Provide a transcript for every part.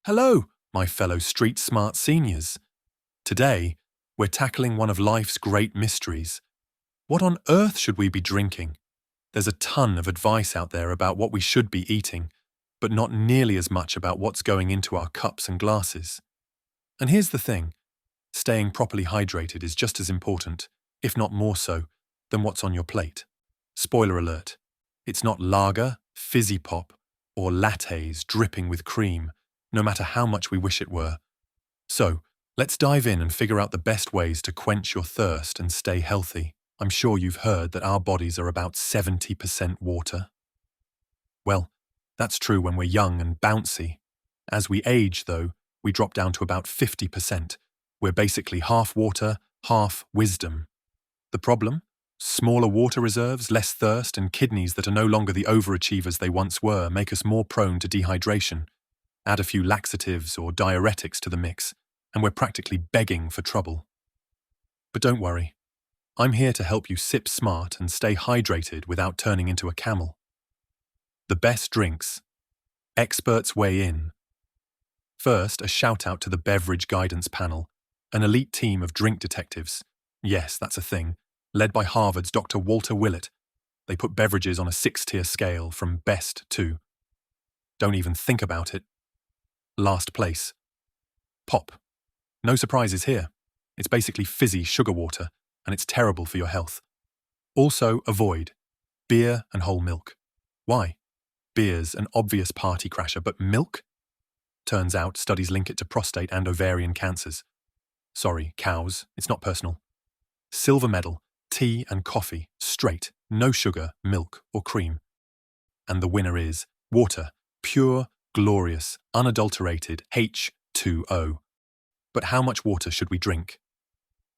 Hello, my fellow street smart seniors. Today, we're tackling one of life's great mysteries. What on earth should we be drinking? There's a ton of advice out there about what we should be eating, but not nearly as much about what's going into our cups and glasses. And here's the thing, staying properly hydrated is just as important, if not more so, than what's on your plate. Spoiler alert, it's not lager, fizzy pop, or lattes dripping with cream, no matter how much we wish it were. So, let's dive in and figure out the best ways to quench your thirst and stay healthy. I'm sure you've heard that our bodies are about 70% water. Well, that's true when we're young and bouncy. As we age, though, we drop down to about 50%. We're basically half water, half wisdom. The problem? Smaller water reserves, less thirst, and kidneys that are no longer the overachievers they once were make us more prone to dehydration. Add a few laxatives or diuretics to the mix, and we're practically begging for trouble. But don't worry. I'm here to help you sip smart and stay hydrated without turning into a camel. The best drinks. Experts weigh in. First, a shout out to the Beverage Guidance Panel, an elite team of drink detectives. Yes, that's a thing. Led by Harvard's Dr. Walter Willett. They put beverages on a 6-tier scale from best to. Don't even think about it. Last place. Pop. No surprises here. It's basically fizzy sugar water, and it's terrible for your health. Also avoid beer and whole milk. Why? Beer's an obvious party crasher, but milk? Turns out studies link it to prostate and ovarian cancers. Sorry, cows, it's not personal. Silver medal, tea and coffee, straight, no sugar, milk or cream. And the winner is water, pure, glorious, unadulterated H2O. But how much water should we drink?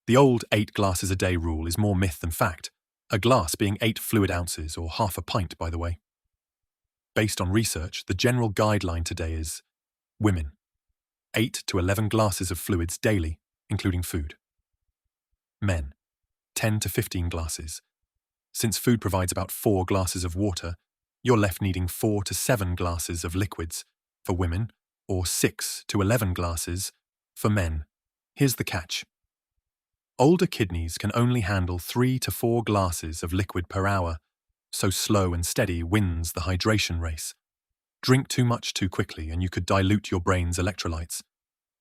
The old 8 glasses a day rule is more myth than fact, a glass being 8 fluid ounces or half a pint, by the way. Based on research, the general guideline today is women, 8 to 11 glasses of fluids daily, including food. Men, 10 to 15 glasses. Since food provides about 4 glasses of water, you're left needing 4 to 7 glasses of liquids for women, or 6 to 11 glasses for men. Here's the catch. Older kidneys can only handle 3 to 4 glasses of liquid per hour, so slow and steady wins the hydration race. Drink too much too quickly and you could dilute your brain's electrolytes.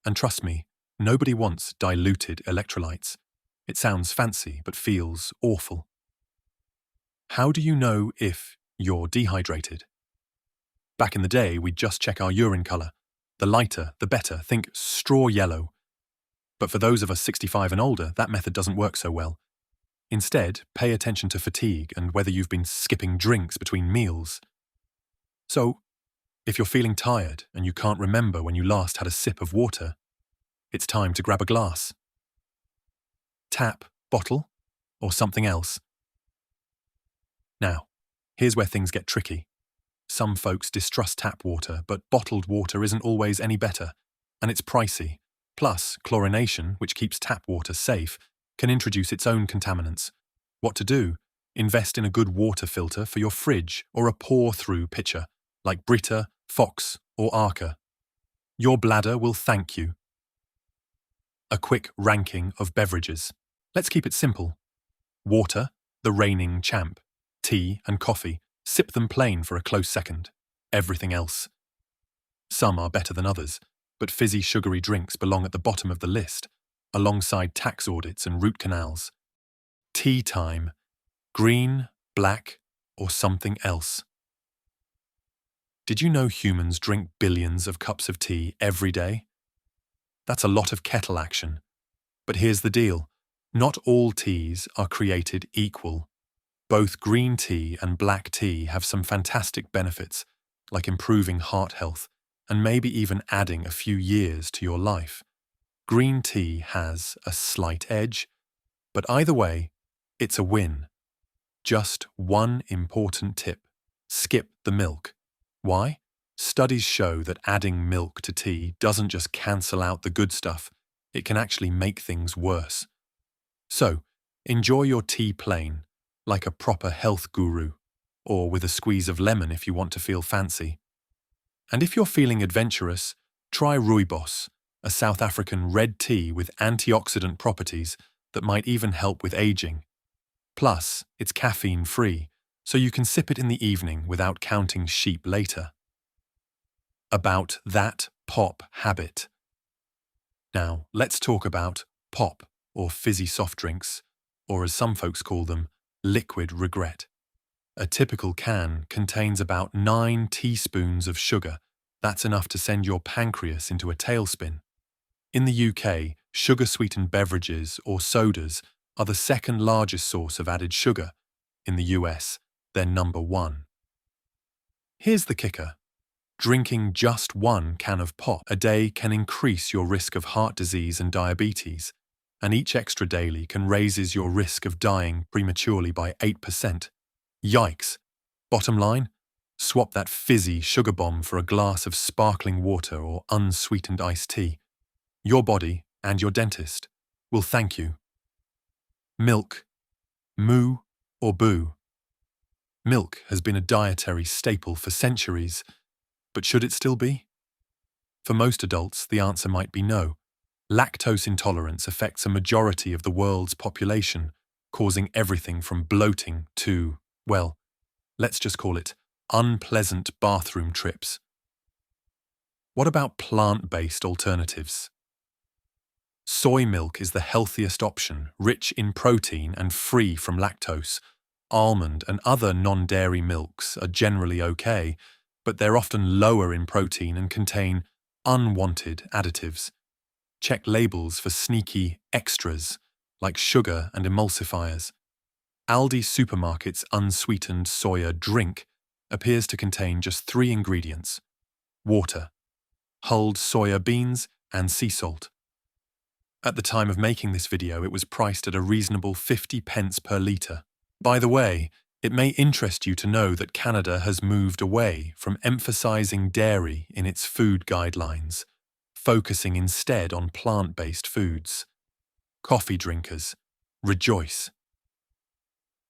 And trust me, nobody wants diluted electrolytes. It sounds fancy but feels awful. How do you know if you're dehydrated? Back in the day, we'd just check our urine colour. The lighter, the better. Think straw yellow. But for those of us 65 and older, that method doesn't work so well. Instead, pay attention to fatigue and whether you've been skipping drinks between meals. So, if you're feeling tired and you can't remember when you last had a sip of water, it's time to grab a glass. Tap, bottle, or something else. Now, here's where things get tricky. Some folks distrust tap water, but bottled water isn't always any better, and it's pricey. Plus, chlorination, which keeps tap water safe, can introduce its own contaminants. What to do? Invest in a good water filter for your fridge or a pour-through pitcher, like Brita, Fox, or Arca. Your bladder will thank you. A quick ranking of beverages. Let's keep it simple. Water, the reigning champ. Tea and coffee, sip them plain for a close second. Everything else. Some are better than others, but fizzy sugary drinks belong at the bottom of the list, alongside tax audits and root canals. Tea time. Green, black, or something else. Did you know humans drink billions of cups of tea every day? That's a lot of kettle action. But here's the deal. Not all teas are created equal. Both green tea and black tea have some fantastic benefits, like improving heart health, and maybe even adding a few years to your life. Green tea has a slight edge, but either way, it's a win. Just one important tip. Skip the milk. Why? Studies show that adding milk to tea doesn't just cancel out the good stuff, it can actually make things worse. So, enjoy your tea plain, like a proper health guru, or with a squeeze of lemon if you want to feel fancy. And if you're feeling adventurous, Try rooibos, a South African red tea with antioxidant properties that might even help with aging. Plus, it's caffeine-free, so you can sip it in the evening without counting sheep later. About that pop habit. Now, let's talk about pop, or fizzy soft drinks, or as some folks call them, liquid regret. A typical can contains about 9 teaspoons of sugar. That's enough to send your pancreas into a tailspin. In the UK, sugar-sweetened beverages or sodas are the second largest source of added sugar. In the US, they're number 1. Here's the kicker. Drinking just 1 can of pop a day can increase your risk of heart disease and diabetes, and each extra daily can raises your risk of dying prematurely by 8%. Yikes! Bottom line, swap that fizzy sugar bomb for a glass of sparkling water or unsweetened iced tea. Your body and your dentist will thank you. Milk. Moo or boo? Milk has been a dietary staple for centuries, but should it still be? For most adults, the answer might be no. Lactose intolerance affects a majority of the world's population, causing everything from bloating to, well, let's just call it unpleasant bathroom trips. What about plant-based alternatives? Soy milk is the healthiest option, rich in protein and free from lactose. Almond and other non-dairy milks are generally okay, but they're often lower in protein and contain unwanted additives. Check labels for sneaky extras, like sugar and emulsifiers. Aldi Supermarket's unsweetened soya drink appears to contain just 3 ingredients: water, hulled soya beans, and sea salt. At the time of making this video, it was priced at a reasonable 50 pence per litre. By the way, it may interest you to know that Canada has moved away from emphasising dairy in its food guidelines, focusing instead on plant-based foods. Coffee drinkers, rejoice.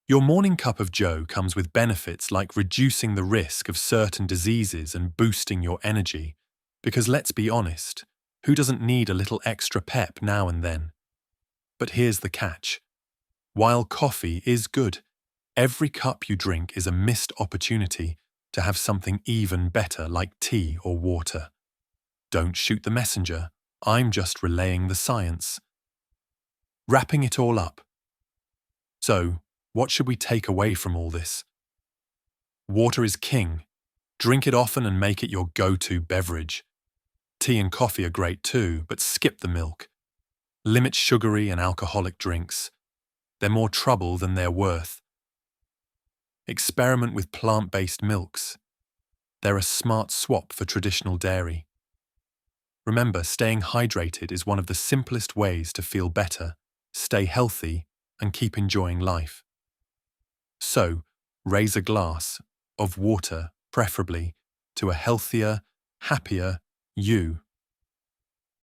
Your morning cup of joe comes with benefits like reducing the risk of certain diseases and boosting your energy, because let's be honest, who doesn't need a little extra pep now and then? But here's the catch. While coffee is good, every cup you drink is a missed opportunity to have something even better like tea or water. Don't shoot the messenger, I'm just relaying the science. Wrapping it all up. So, what should we take away from all this? Water is king. Drink it often and make it your go-to beverage. Tea and coffee are great too, but skip the milk. Limit sugary and alcoholic drinks. They're more trouble than they're worth. Experiment with plant-based milks. They're a smart swap for traditional dairy. Remember, staying hydrated is one of the simplest ways to feel better, stay healthy, and keep enjoying life. So, raise a glass of water, preferably, to a healthier, happier you.